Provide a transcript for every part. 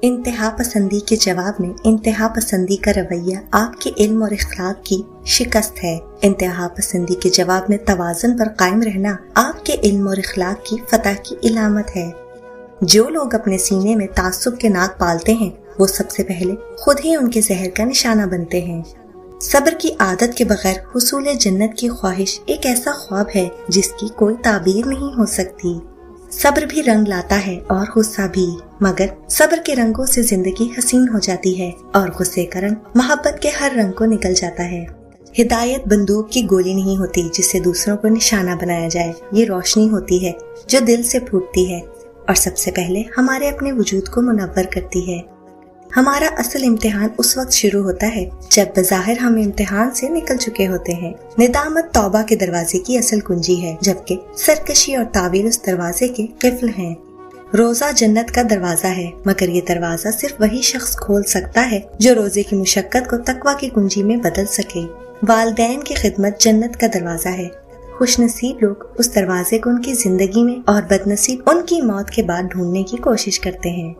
انتہا پسندی کے جواب میں انتہا پسندی کا رویہ آپ کے علم اور اخلاق کی شکست ہے۔ انتہا پسندی کے جواب میں توازن پر قائم رہنا آپ کے علم اور اخلاق کی فتح کی علامت ہے۔ جو لوگ اپنے سینے میں تعصب کے ناگ پالتے ہیں وہ سب سے پہلے خود ہی ان کے زہر کا نشانہ بنتے ہیں۔ صبر کی عادت کے بغیر حصول جنت کی خواہش ایک ایسا خواب ہے جس کی کوئی تعبیر نہیں ہو سکتی۔ صبر بھی رنگ لاتا ہے اور غصہ بھی، مگر صبر کے رنگوں سے زندگی حسین ہو جاتی ہے اور غصے کا رنگ محبت کے ہر رنگ کو نکل جاتا ہے۔ ہدایت بندوق کی گولی نہیں ہوتی جس سے دوسروں کو نشانہ بنایا جائے، یہ روشنی ہوتی ہے جو دل سے پھوٹتی ہے اور سب سے پہلے ہمارے اپنے وجود کو منور کرتی ہے۔ ہمارا اصل امتحان اس وقت شروع ہوتا ہے جب بظاہر ہم امتحان سے نکل چکے ہوتے ہیں۔ ندامت توبہ کے دروازے کی اصل کنجی ہے، جبکہ سرکشی اور تعویل اس دروازے کے قفل ہیں۔ روزہ جنت کا دروازہ ہے، مگر یہ دروازہ صرف وہی شخص کھول سکتا ہے جو روزے کی مشقت کو تقویٰ کی کنجی میں بدل سکے۔ والدین کی خدمت جنت کا دروازہ ہے۔ خوش نصیب لوگ اس دروازے کو ان کی زندگی میں اور بد نصیب ان کی موت کے بعد ڈھونڈنے کی کوشش کرتے ہیں۔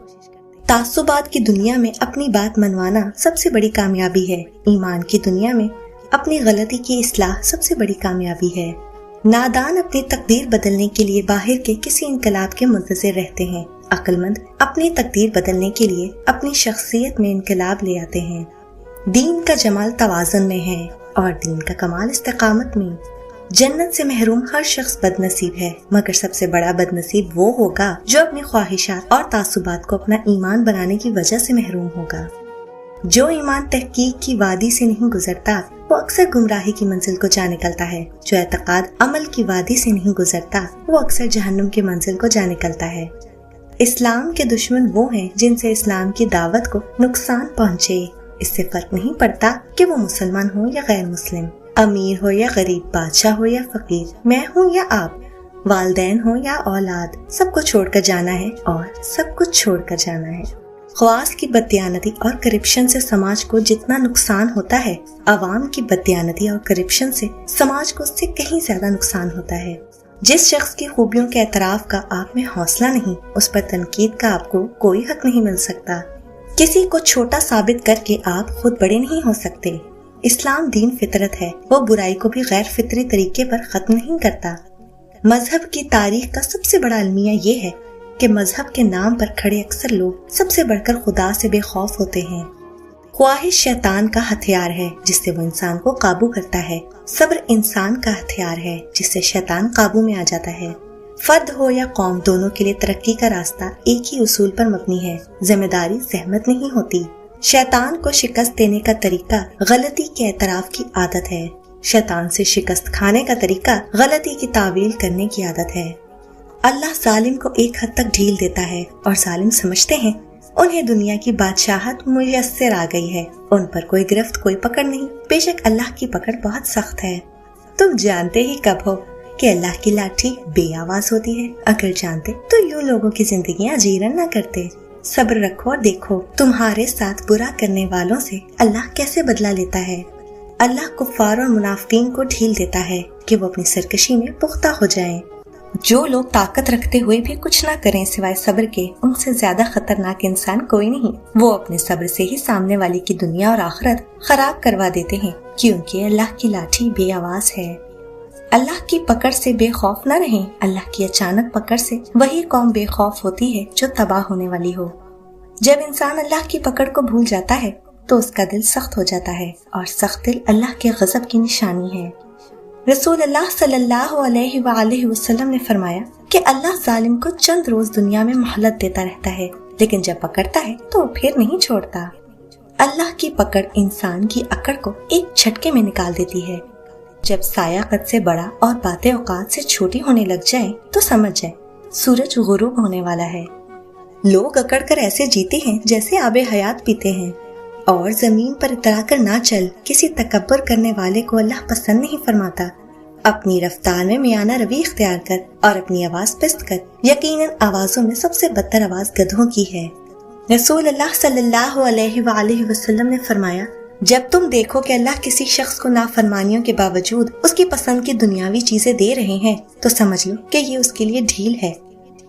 تعصبات کی دنیا میں اپنی بات منوانا سب سے بڑی کامیابی ہے، ایمان کی دنیا میں اپنی غلطی کی اصلاح سب سے بڑی کامیابی ہے۔ نادان اپنی تقدیر بدلنے کے لیے باہر کے کسی انقلاب کے منتظر رہتے ہیں، عقل مند اپنی تقدیر بدلنے کے لیے اپنی شخصیت میں انقلاب لے آتے ہیں۔ دین کا جمال توازن میں ہے اور دین کا کمال استقامت میں۔ جنت سے محروم ہر شخص بد نصیب ہے، مگر سب سے بڑا بد نصیب وہ ہوگا جو اپنی خواہشات اور تعصبات کو اپنا ایمان بنانے کی وجہ سے محروم ہوگا۔ جو ایمان تحقیق کی وادی سے نہیں گزرتا وہ اکثر گمراہی کی منزل کو جا نکلتا ہے، جو اعتقاد عمل کی وادی سے نہیں گزرتا وہ اکثر جہنم کی منزل کو جا نکلتا ہے۔ اسلام کے دشمن وہ ہیں جن سے اسلام کی دعوت کو نقصان پہنچے۔ اس سے فرق نہیں پڑتا کہ وہ مسلمان ہو یا غیر مسلم، امیر ہو یا غریب، بادشاہ ہو یا فقیر، میں ہوں یا آپ، والدین ہو یا اولاد، سب کو چھوڑ کر جانا ہے اور سب کچھ چھوڑ کر جانا ہے۔ خواص کی بددیانتی اور کرپشن سے سماج کو جتنا نقصان ہوتا ہے، عوام کی بددیانتی اور کرپشن سے سماج کو اس سے کہیں زیادہ نقصان ہوتا ہے۔ جس شخص کی خوبیوں کے اعتراف کا آپ میں حوصلہ نہیں، اس پر تنقید کا آپ کو کوئی حق نہیں مل سکتا۔ کسی کو چھوٹا ثابت کر کے آپ خود بڑے نہیں ہو سکتے۔ اسلام دین فطرت ہے، وہ برائی کو بھی غیر فطری طریقے پر ختم نہیں کرتا۔ مذہب کی تاریخ کا سب سے بڑا المیہ یہ ہے کہ مذہب کے نام پر کھڑے اکثر لوگ سب سے بڑھ کر خدا سے بے خوف ہوتے ہیں۔ خواہش شیطان کا ہتھیار ہے جس سے وہ انسان کو قابو کرتا ہے، صبر انسان کا ہتھیار ہے جس سے شیطان قابو میں آ جاتا ہے۔ فرد ہو یا قوم، دونوں کے لیے ترقی کا راستہ ایک ہی اصول پر مبنی ہے، ذمہ داری زحمت نہیں ہوتی۔ شیطان کو شکست دینے کا طریقہ غلطی کے اعتراف کی عادت ہے، شیطان سے شکست کھانے کا طریقہ غلطی کی تعویل کرنے کی عادت ہے۔ اللہ ظالم کو ایک حد تک ڈھیل دیتا ہے اور ظالم سمجھتے ہیں انہیں دنیا کی بادشاہت میسر آ گئی ہے، ان پر کوئی گرفت کوئی پکڑ نہیں۔ بے شک اللہ کی پکڑ بہت سخت ہے۔ تم جانتے ہی کب ہو کہ اللہ کی لاٹھی بے آواز ہوتی ہے، اگر جانتے تو یوں لوگوں کی زندگیاں اجیرن نہ کرتے۔ صبر رکھو اور دیکھو تمہارے ساتھ برا کرنے والوں سے اللہ کیسے بدلہ لیتا ہے۔ اللہ کفار اور منافقین کو ڈھیل دیتا ہے کہ وہ اپنی سرکشی میں پختہ ہو جائیں۔ جو لوگ طاقت رکھتے ہوئے بھی کچھ نہ کریں سوائے صبر کے، ان سے زیادہ خطرناک انسان کوئی نہیں۔ وہ اپنے صبر سے ہی سامنے والے کی دنیا اور آخرت خراب کروا دیتے ہیں، کیونکہ اللہ کی لاٹھی بے آواز ہے۔ اللہ کی پکڑ سے بے خوف نہ رہیں، اللہ کی اچانک پکڑ سے وہی قوم بے خوف ہوتی ہے جو تباہ ہونے والی ہو۔ جب انسان اللہ کی پکڑ کو بھول جاتا ہے تو اس کا دل سخت ہو جاتا ہے، اور سخت دل اللہ کے غضب کی نشانی ہے۔ رسول اللہ صلی اللہ علیہ وآلہ وسلم نے فرمایا کہ اللہ ظالم کو چند روز دنیا میں مہلت دیتا رہتا ہے، لیکن جب پکڑتا ہے تو پھر نہیں چھوڑتا۔ اللہ کی پکڑ انسان کی اکڑ کو ایک جھٹکے میں نکال دیتی ہے۔ جب سایہ قد سے بڑا اور باتیں اوقات سے چھوٹی ہونے لگ جائیں تو سمجھ جائیں سورج غروب ہونے والا ہے۔ لوگ اکڑ کر ایسے جیتے ہیں جیسے آب حیات پیتے ہیں، اور زمین پر اترا کر نہ چل، کسی تکبر کرنے والے کو اللہ پسند نہیں فرماتا۔ اپنی رفتار میں میانہ روی اختیار کر اور اپنی آواز پست کر، یقیناً آوازوں میں سب سے بدتر آواز گدھوں کی ہے۔ رسول اللہ صلی اللہ علیہ وآلہ وسلم نے فرمایا، جب تم دیکھو کہ اللہ کسی شخص کو نافرمانیوں کے باوجود اس کی پسند کی دنیاوی چیزیں دے رہے ہیں تو سمجھ لو کہ یہ اس کے لیے ڈھیل ہے۔